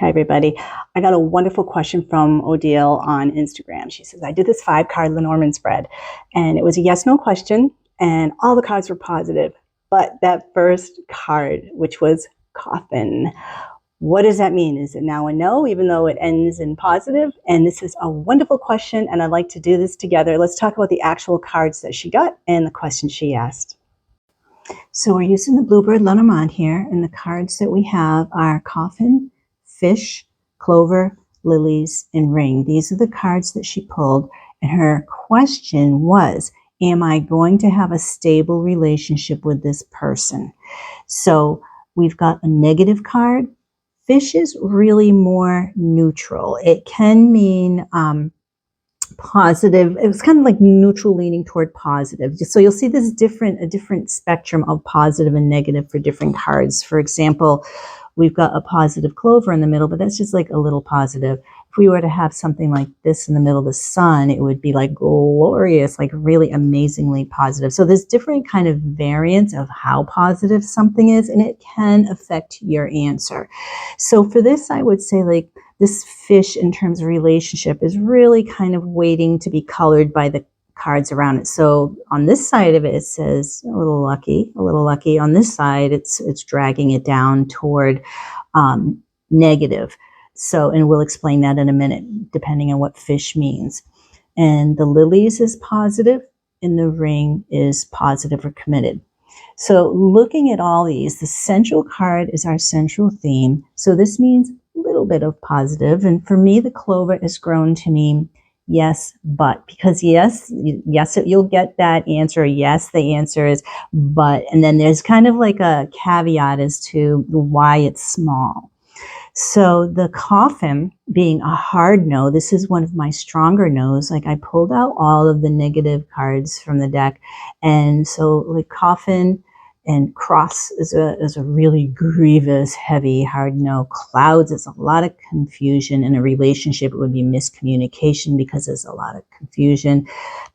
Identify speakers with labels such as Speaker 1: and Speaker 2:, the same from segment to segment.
Speaker 1: Hi, everybody. I got a wonderful question from Odile on Instagram. She says, I did this 5-card Lenormand spread, and it was a yes-no question, and all the cards were positive. But that first card, which was Coffin, what does that mean? Is it now a no, even though it ends in positive? And this is a wonderful question, and I'd like to do this together. Let's talk about the actual cards that she got and the questions she asked. So we're using the Blue Bird Lenormand here, and the cards that we have are Coffin, Fish, Clover, Lilies, and Ring. These are the cards that she pulled, and her question was, am I going to have a stable relationship with this person? So we've got a negative card. Fish is really more neutral. It can mean positive. It was kind of like neutral leaning toward positive. So you'll see this a different spectrum of positive and negative for different cards. For example, we've got a positive clover in the middle, but that's just like a little positive. If we were to have something like this in the middle of the sun, it would be like glorious, like really amazingly positive. So there's different kind of variants of how positive something is, and it can affect your answer. So for this, I would say like this fish in terms of relationship is really kind of waiting to be colored by the cards around it. So on this side of it, it says a little lucky, a little lucky. On this side, it's dragging it down toward negative. So, and we'll explain that in a minute, depending on what fish means. And the lilies is positive, and the ring is positive or committed. So looking at all these, the central card is our central theme. So this means a little bit of positive. And for me, the clover has grown to mean yes, but, because yes, you'll get that answer. Yes, the answer is but. And then there's kind of like a caveat as to why it's small. So the Coffin being a hard no, this is one of my stronger no's. Like I pulled out all of the negative cards from the deck. And so like Coffin and Cross is a really grievous, heavy, hard no. Clouds is a lot of confusion. In a relationship, it would be miscommunication because there's a lot of confusion.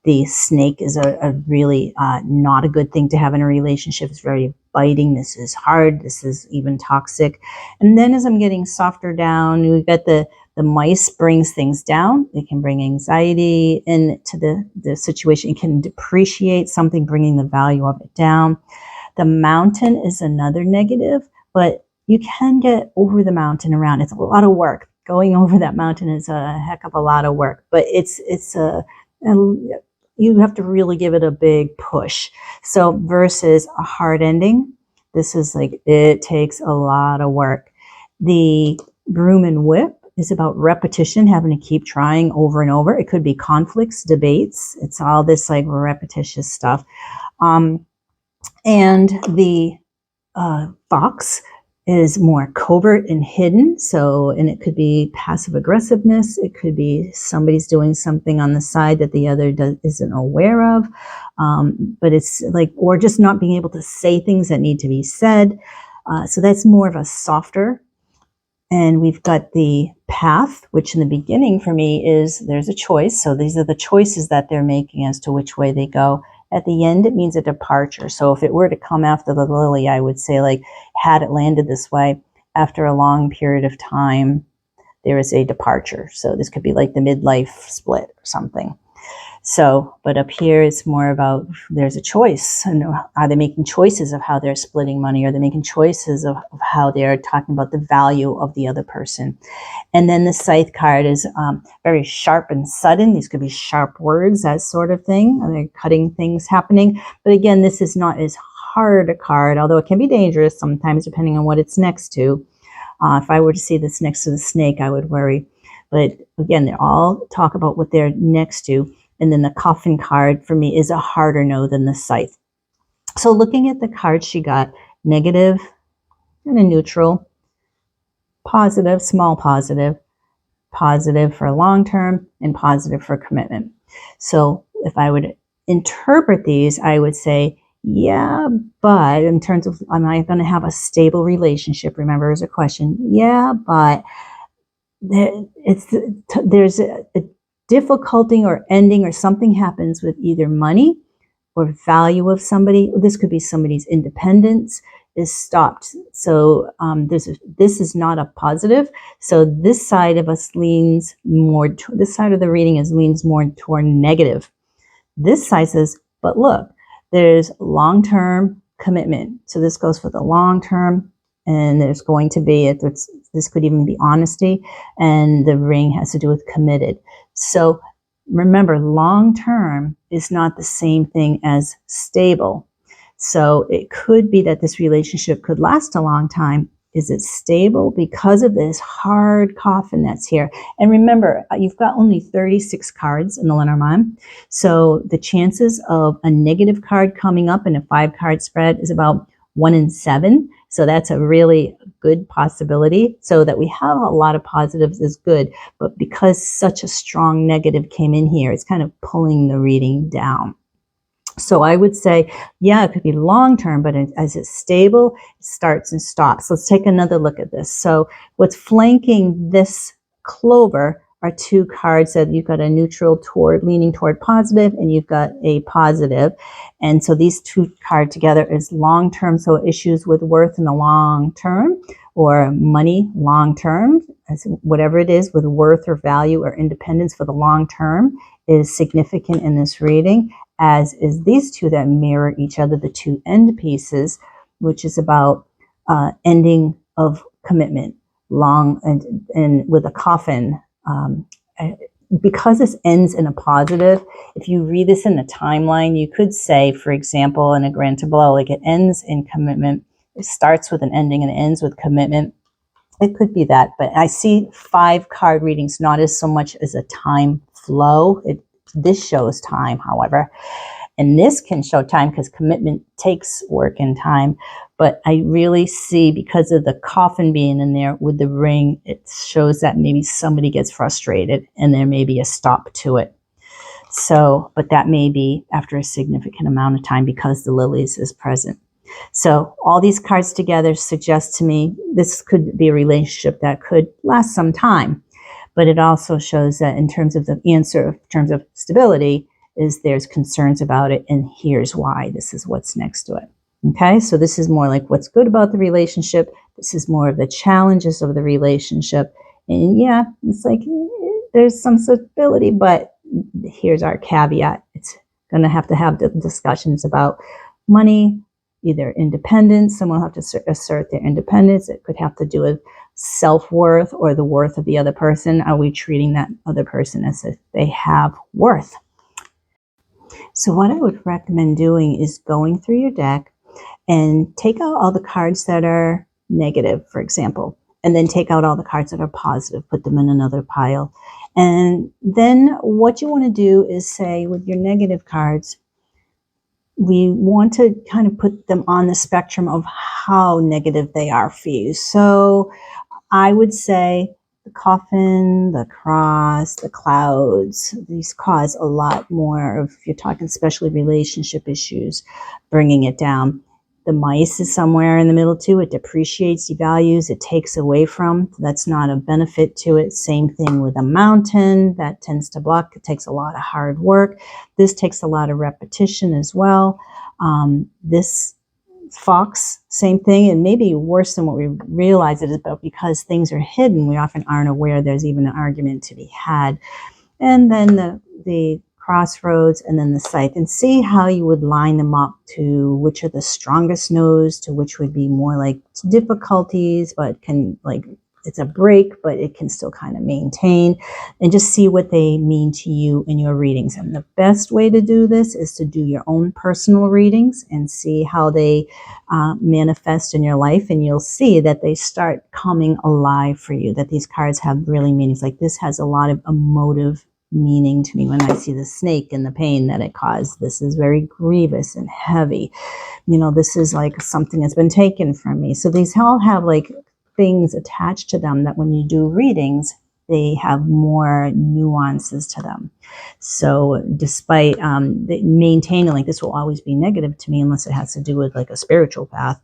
Speaker 1: The snake is a really not a good thing to have in a relationship. It's very biting. This is hard. This is even toxic. And then as I'm getting softer down, we've got the mice brings things down. It can bring anxiety into the situation. It can depreciate something, bringing the value of it down. The mountain is another negative, but you can get over the mountain around. It's a lot of work. Going over that mountain is a heck of a lot of work, but you have to really give it a big push. So versus a hard ending, this is like, it takes a lot of work. The broom and whip is about repetition, having to keep trying over and over. It could be conflicts, debates. It's all this like repetitious stuff. And the fox is more covert and hidden. So, and it could be passive aggressiveness. It could be somebody's doing something on the side that the other isn't aware of. But it's like, or just not being able to say things that need to be said. So that's more of a softer. And we've got the path, which in the beginning for me is there's a choice. So these are the choices that they're making as to which way they go. At the end, it means a departure. So if it were to come after the lily, I would say like, had it landed this way, after a long period of time, there is a departure. So this could be like the midlife split or something. So, but up here, it's more about there's a choice. And are they making choices of how they're splitting money? Are they making choices of how they're talking about the value of the other person? And then the scythe card is very sharp and sudden. These could be sharp words, that sort of thing. They're cutting things happening. But again, this is not as hard a card, although it can be dangerous sometimes depending on what it's next to. If I were to see this next to the snake, I would worry. But again, they all talk about what they're next to. And then the Coffin card for me is a harder no than the scythe. So looking at the cards she got, negative and a neutral, positive, small positive, positive for long term, and positive for commitment. So if I would interpret these, I would say, yeah, but in terms of, am I going to have a stable relationship? Remember, as a question. Yeah, but there's a difficulty or ending, or something happens with either money or value of somebody. This could be somebody's independence. is stopped. So this is not a positive. So this side of us leans more, this side of the reading leans more toward negative. This side says, but look, there's long-term commitment. So this goes for the long term, and there's going to be, this could even be honesty, and the ring has to do with committed. So remember, long term is not the same thing as stable. So it could be that this relationship could last a long time. Is it stable because of this hard coffin that's here? And remember, you've got only 36 cards in the Lenormand. So the chances of a negative card coming up in a 5-card spread is about 1 in 7. So that's a really good possibility. So that we have a lot of positives is good. But because such a strong negative came in here, it's kind of pulling the reading down. So I would say, yeah, it could be long term, but as it's stable, it starts and stops. Let's take another look at this. So what's flanking this clover are 2 cards that you've got a neutral leaning toward positive, and you've got a positive. And so these 2 cards together is long term. So issues with worth in the long term, or money long term, whatever it is with worth or value or independence for the long term is significant in this reading, as is these 2 that mirror each other, the 2 end pieces, which is about ending of commitment, long and with a coffin. Because this ends in a positive, if you read this in the timeline, you could say, for example, in a grand tableau, like it ends in commitment, it starts with an ending and it ends with commitment. It could be that, but I see 5-card readings not as so much as a time flow. This shows time, however, and this can show time because commitment takes work and time. But I really see, because of the coffin being in there with the ring, it shows that maybe somebody gets frustrated and there may be a stop to it. So, but that may be after a significant amount of time because the lilies is present. So all these cards together suggest to me this could be a relationship that could last some time. But it also shows that in terms of the answer, in terms of stability, is there's concerns about it, and here's why. This is what's next to it. Okay, so this is more like what's good about the relationship. This is more of the challenges of the relationship. And yeah, it's like there's some stability, but here's our caveat. It's going to have the discussions about money, either independence. Someone will have to assert their independence. It could have to do with self-worth or the worth of the other person. Are we treating that other person as if they have worth? So what I would recommend doing is going through your deck and take out all the cards that are negative, for example, and then take out all the cards that are positive, put them in another pile. And then what you want to do is say, with your negative cards, we want to kind of put them on the spectrum of how negative they are for you. So I would say the coffin, the cross, the clouds, these cause a lot more of, if you're talking especially relationship issues, bringing it down. The mice is somewhere in the middle too. It depreciates, devalues, it takes away from. That's not a benefit to it. Same thing with a mountain. That tends to block. It takes a lot of hard work. This takes a lot of repetition as well. This fox, same thing, and maybe worse than what we realize it is, but because things are hidden, we often aren't aware there's even an argument to be had. And then the crossroads, and then the scythe, and see how you would line them up to which are the strongest nodes, to which would be more like difficulties, but can, like, it's a break, but it can still kind of maintain, and just see what they mean to you in your readings. And the best way to do this is to do your own personal readings and see how they manifest in your life, and you'll see that they start coming alive for you, that these cards have really meanings. Like this has a lot of emotive meaning to me when I see the snake and the pain that it caused. This is very grievous and heavy. You know, this is like something that's been taken from me. So these all have like things attached to them that when you do readings, they have more nuances to them. So despite maintaining, like, this will always be negative to me unless it has to do with like a spiritual path,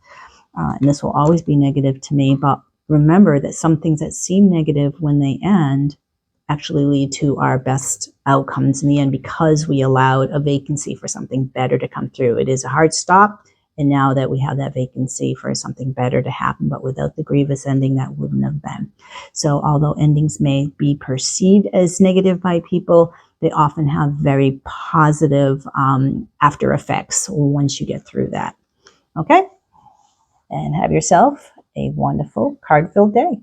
Speaker 1: and this will always be negative to me. But remember that some things that seem negative when they end actually lead to our best outcomes in the end, because we allowed a vacancy for something better to come through. It is a hard stop. And now that we have that vacancy for something better to happen, but without the grievous ending, that wouldn't have been. So although endings may be perceived as negative by people, they often have very positive after effects once you get through that. Okay? And have yourself a wonderful card-filled day.